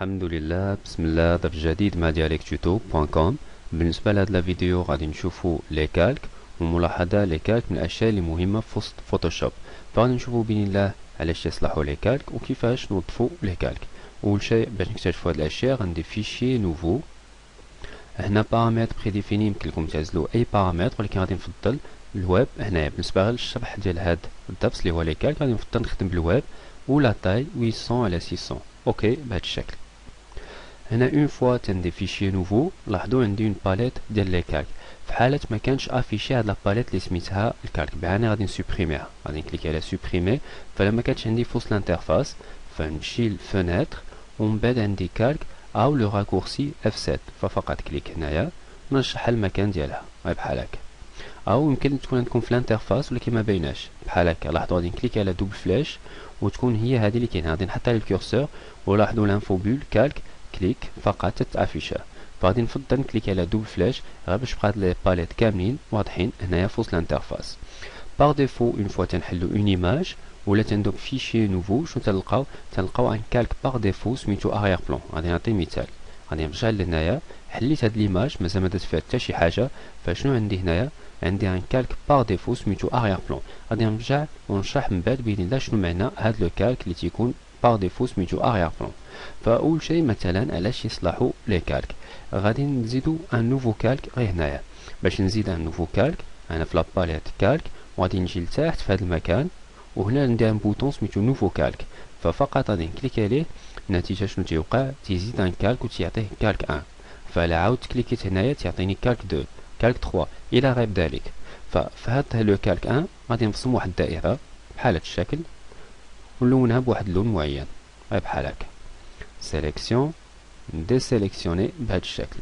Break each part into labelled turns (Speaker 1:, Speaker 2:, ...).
Speaker 1: الحمد لله، بسم الله. درس جديد مع dialectuto.com. بالنسبة لهاد لا فيديو غادي نشوفو لي كالك وملاحظة لي كالك من الأشياء اللي مهمة في وسط فوتوشوب. فغادي نشوفو بإذن الله علاش يصلحو لي كالك وكيفاش نوظفو لي كالك. أول شيء باش نكتشفو هاد الأشياء غندير فيشي نوفو. هنا بارامتر بريديفيني، يمكنلكم تعزلو أي بارامتر، ولكن غادي نفضل الويب. هنايا بالنسبة للشرح ديال هاد الدرس اللي هو لي كالك غادي نفضل نخدم بالويب ولا تاي 800 على 600. اوكي بهذا الشكل. هنا اون فوا تندي فيشي نوفو، لاحظوا عندي اون باليت ديال لي كالك. في حالة ما كانش افيشي هاد لا باليت اللي سميتها الكالك بهنا غادي نسوبريميها، غادي نكليكي على سوبريمي. فلا ما كانش عندي في وسط الانترفاس فنمشي للفونيتر ومن بعد عندي كالك او لو راكورسي F7، ففقط كليك هنايا ونرشح المكان ديالها بحال هكا. او يمكن تكون عندكم في الانترفاس ولكن ما بايناش بحال هكا. لاحظوا غادي نكليكي على دوبل فلاش وتكون هي هذه اللي كاينه، غادي نحطها للكورسور ولاحظوا لانفو بول كالك كليك فقط تتافيشا. فغادي نفضل نكليكي على دوبل فلاش غير باش بقات لي باليت كاملين واضحين هنايا في وسط الانترفاس. باغ ديفو اون فوا تنحلو اون ايماج ولا تندوب فيشي نوفو، شنو تلقاو ان كالك باغ ديفو سميتو اريير بلون. غادي نعطي مثال، غادي نرجع لهنايا حليت هاد ليماج مازال ما درت فيها حتى شي حاجه. فشنو عندي هنايا؟ عندي ان كالك باغ ديفو سميتو اريير بلون. غادي نرجع ونشرح من بعد باذن الله شنو معنى هاد لو كالك اللي تيكون باغ ديفو سميتو اريير بلون. فاول شيء مثلا علاش يصلحوا لي كالك، غادي نزيدو ان نوفو كالك غير هنايا. باش نزيد ان نوفو كالك انا في لاباليت كالك وغادي نجي لتحت في هذا المكان وهنا ندير ان بوطون سميتو نوفو كالك. ففقط غادي نكليك عليه، النتيجه شنو تيوقع؟ تيزيد ان كالك وتيعطيه كالك 1. فلا عاود كليكيت هنايا تيعطيني كالك 2 كالك 3 الى غير ذلك. ففي هذا لو كالك 1 غادي نرسم واحد الدائره بحال هذا الشكل ونلونها بواحد اللون معين بحال هكا. سيليكسيون ديسيليكسيوني بهذا الشكل.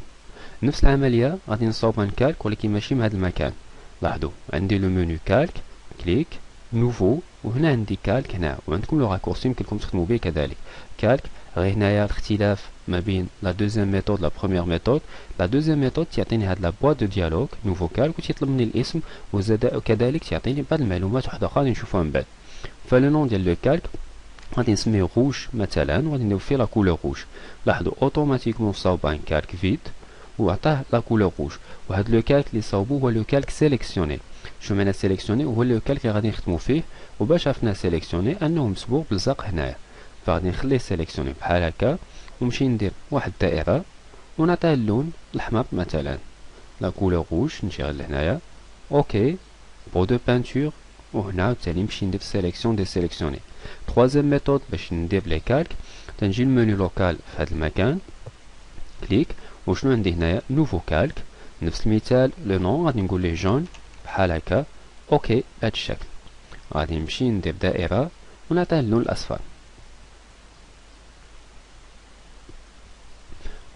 Speaker 1: نفس العمليه غادي نصاوب ان كالك ولكن ماشي من هذا المكان. لاحظوا عندي لو منيو كالك كليك نوفو وهنا عندي كالك هنا، وعندكم لو راكورسي يمكنكم تخدموا به كذلك. كالك غير هنايا الاختلاف ما بين لا دوزيام ميثود لا بروميير ميثود. لا دوزيام ميثود تعطيني هاد لا بواط دو ديالوج نوفو كالك وتيطلب مني الاسم وزاد كذلك تعطيني بعض المعلومات واحده اخرى غادي نشوفوها من بعد. فلو نون ديال لو كالك غادي نسميه روج مثلا وغادي ندير فيه لا كولور روج. لاحظوا اوتوماتيكمون صاوب ان كالك فيد وعطاه لا كولور روج. وهذا لو كالك اللي صاوبو هو لو كالك سيليكسيوني. شنو معنى سيليكسيوني؟ هو لو كالك اللي غادي نخدمو فيه، وباش عرفنا سيليكسيوني انه مسبوق بلصق هنايا. فغادي نخليه سيليكسيوني بحال هكا ونمشي ندير واحد الدائره ونعطيه اللون الاحمر مثلا لا كولور روج. نمشي غير لهنايا اوكي بو دو بانتور وهنا عاوتاني نمشي ندير سيليكسيون ديسيليكسيوني. troisième ميثود باش ندير لي كالك تنجي المنيو لوكال في هذا المكان كليك وشنو عندي هنايا نوفو كالك. نفس المثال لو نون غادي نقول ليه جون بحال هكا اوكي بهذا الشكل. غادي نمشي ندير دائره ونعطيه اللون الاصفر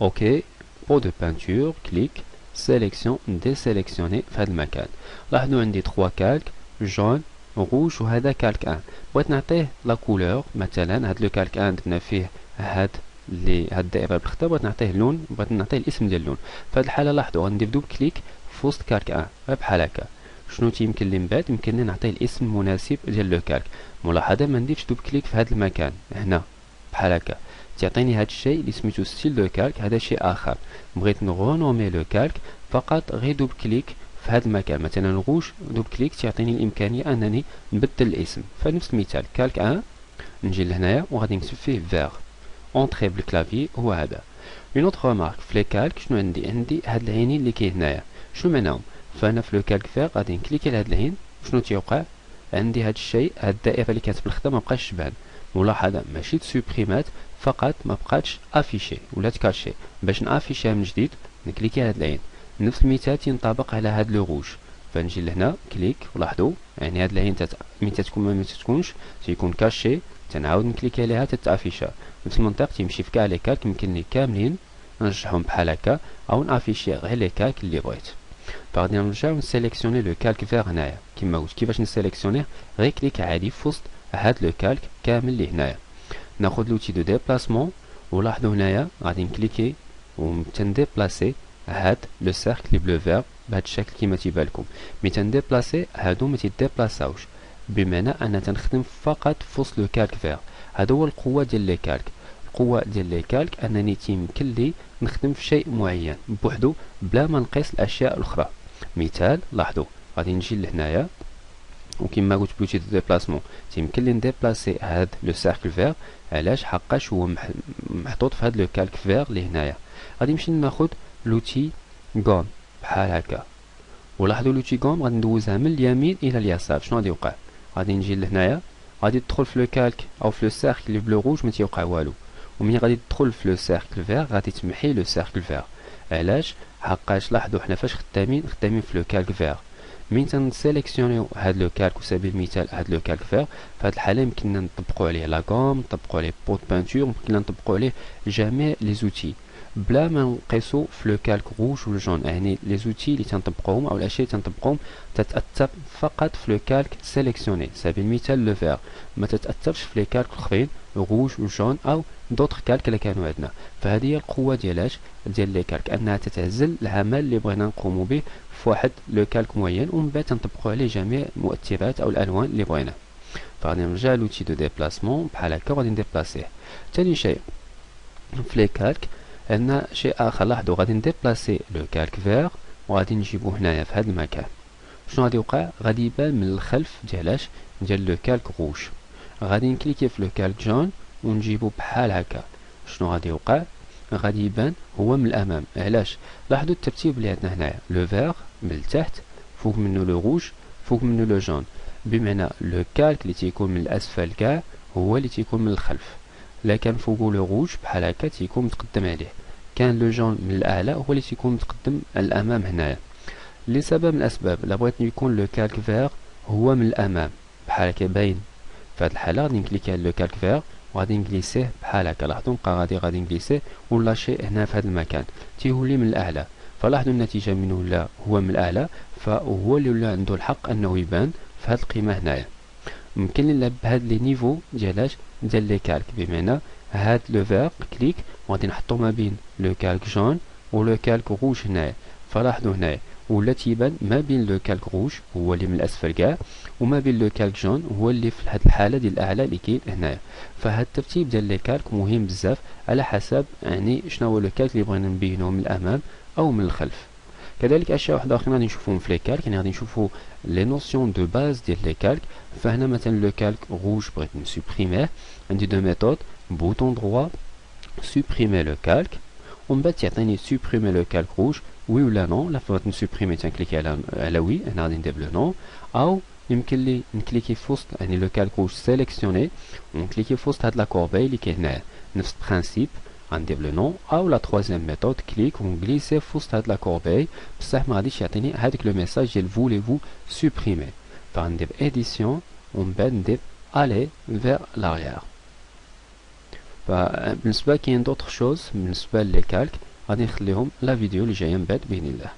Speaker 1: اوكي بو دو بانتور كليك سيليكسيون ديسيليكسيوني في هذا المكان. لاحظوا عندي 3 كالك جون روج وهذا كالك 1. بغيت نعطيه لا كولور مثلا هاد لو كالك 1 درنا فيه هاد الدائره بالخضر، بغيت نعطيه اللون، بغيت نعطيه الاسم ديال اللون. في هاد الحاله لاحظوا غندير دوب كليك في وسط كالك 1 بحال هكا. شنو تيمكن لي من بعد؟ يمكن لي نعطيه الاسم المناسب ديال لو كالك. ملاحظه ما نديرش دوب كليك في هاد المكان هنا بحال هكا، تعطيني هاد الشيء اللي سميتو ستيل دو كالك. هذا شيء اخر. بغيت نغونومي لو كالك فقط غير دوب كليك في هذا المكان مثلا روج دوب كليك تعطيني الامكانيه انني نبدل الاسم. فنفس المثال كالك 1 نجي لهنايا وغادي نكتب فيه فير اونطري بالكلافي هو هذا. اون اوتر ريمارك في لي كالك شنو عندي هاد العينين اللي كاين هنايا شنو معناهم؟ فانا في لو كالك فير غادي نكليكي على هاد العين شنو تيوقع؟ عندي هاد الشيء هاد الدائره اللي كانت بالخضر ما بقاش تبان. ملاحظه ماشي تسوبريمات فقط ما بقاتش افيشي ولا تكاشي. باش نافيشيها من جديد نكليكي على هاد العين. نفس المثال تنطبق على هاد لو روج. فنجي لهنا كليك ولاحظوا يعني هاد العين من تتكون ما تتكونش تيكون كاشي، تنعاود نكليكي عليها تتافيشا. نفس المنطق تيمشي في كاع لي كالك يمكن لي كاملين نرجعهم بحال هكا او نافيشي غير لي كالك اللي بغيت. فغادي نرجعو نسيليكسيوني لو كالك فيغ هنايا كيما قلت. كيفاش نسيليكسيونيه؟ غير كليك عادي في وسط هاد لو كالك كامل اللي هنايا. ناخذ لوتي دو ديبلاسمون ولاحظوا هنايا غادي نكليكي وتنديبلاسي هاد لو سيركل لي بلو فير بهاد الشكل كيما تيبان لكم. مي تنديبلاسي هادو ما تيديبلاساوش، بمعنى ان تنخدم فقط في وسط لو كالك فيغ. هذا هو القوه ديال لي كالك. القوة ديال لي كالك انني تيمكن لي نخدم في شيء معين بوحدو بلا ما نقيس الاشياء الاخرى. مثال لاحظوا غادي نجي لهنايا وكما قلت بلوتي دو ديبلاسمون تيمكن لي نديبلاسي هاد لو سيركل فير. علاش؟ حقاش هو محطوط في هاد لو كالك فير اللي هنايا. غادي نمشي ناخد لوتي غوم بحال هكا ولاحظوا لوتي غوم غادي ندوزها من اليمين الى اليسار. شنو غادي يوقع؟ غادي نجي لهنايا غادي تدخل في لو كالك او في لو سيركل بلو روج ما تيوقع والو، ومنين غادي تدخل في لو سيركل فير غادي تمحي لو سيركل فير. علاش؟ حقاش لاحظوا حنا فاش خدامين في لو كالك فير. من تنسيليكسيونيو هاد لو كالك وسبيل المثال هاد لو كالك فير في هاد الحاله يمكننا نطبقوا عليه لا غوم، نطبقوا عليه بوت بانتور، يمكننا نطبقوا عليه جميع لي زوتي بلا ما نقيسو في لو كالك روج و جون. يعني لي زوتي اللي تنطبقوهم او الاشياء اللي تنطبقوهم تتاثر فقط في لو كالك سيليكسيوني. سبيل المثال لو فير ما تتاثرش في لي كالك الاخرين روج و جون او دوطخ كالك اللي كانوا عندنا. فهذه هي القوه ديال لي كالك، انها تتعزل العمل اللي بغينا نقوموا به في واحد لو كالك معين ومن بعد تنطبقوا عليه جميع المؤثرات او الالوان اللي بغينا. فغادي نرجع لوتي دو ديبلاسمون بحال هكا وغادي نديبلاسيه. ثاني شيء في لي كالك عندنا شيء اخر. لاحظوا غادي نديبلاسي لو كالك فير وغادي نجيبو هنايا في هذا المكان. شنو غادي يوقع؟ غادي يبان من الخلف ديال لو كالك روج. غادي نكليكي في لو كالك جون ونجيبو بحال هكا. شنو غادي يوقع؟ غادي يبان هو من الامام. علاش؟ لاحظوا الترتيب اللي عندنا هنايا، لو فير من التحت، فوق منه لو روج، فوق منه لو جون. بمعنى لو كالك اللي تيكون من الاسفل كاع هو اللي تيكون من الخلف، لا كان فوقو لو روج بحال هكا تيكون متقدم عليه، كان لو جون من الاعلى هو اللي تيكون متقدم الامام هنايا. لسبب من الاسباب الا بغيت يكون لو كالك فير هو من الامام بحال هكا باين، في هذه الحاله غادي نكليكي على لو كالك فير وغادي نجليسيه بحال هكا. لاحظوا نبقى غادي نجليسيه ولا شيء هنا في هذا المكان تيولي من الاعلى. فلاحظوا النتيجه منه ولا هو من الاعلى، فهو اللي ولا عنده الحق انه يبان في هذه القيمه هنايا. ممكن نلعب بهاد لي نيفو ديال لي كالك، بمعنى هاد لو فير كليك وغادي نحطو ما بين لو كالك جون و لو كالك روج هنايا. فلاحظوا هنايا ولا تيبان ما بين لو كالك روج هو اللي من الاسفل كاع وما بين لو كالك جون هو اللي في هاد الحاله ديال الاعلى اللي كاين هنايا. فهاد الترتيب ديال لي كالك مهم بزاف على حسب يعني شنو هو لو كالك اللي بغينا نبينوه من الامام او من الخلف. كذلك اشياء واحده اخرى غادي نشوفوهم في لي كالك، يعني غادي نشوفو لي نوسيون دو باز ديال لي كالك. فهنا مثلا لو كالك روج بغيت نسوبريميه، عندي دو ميثود، بوطون دروا سوبريمي لو كالك ومن بعد تعطيني سوبريمي لو كالك روج وي ولا نو. لا بغيت نسوبريمي تنكليكي على وي، هنا غادي ندير لو نو، او يمكن لي نكليكي في وسط يعني لو كالك روج سيليكسيوني ونكليكي في وسط هاد لا كوربي اللي كاين هنايا. نفس البرانسيب غندير لو نو، او لا ترويزيام ميثود كليك ونغليسي في وسط هاد لا كوربي بصح ما غاديش يعطيني هذاك لو ميساج ديال فولي فو سوبريمي. فغندير اديسيون ومن بعد ندير الي فير لاريير. فبالنسبه كاين دوطخ شوز بالنسبه لي كالك غادي نخليهم لا فيديو اللي جايه من بعد باذن الله.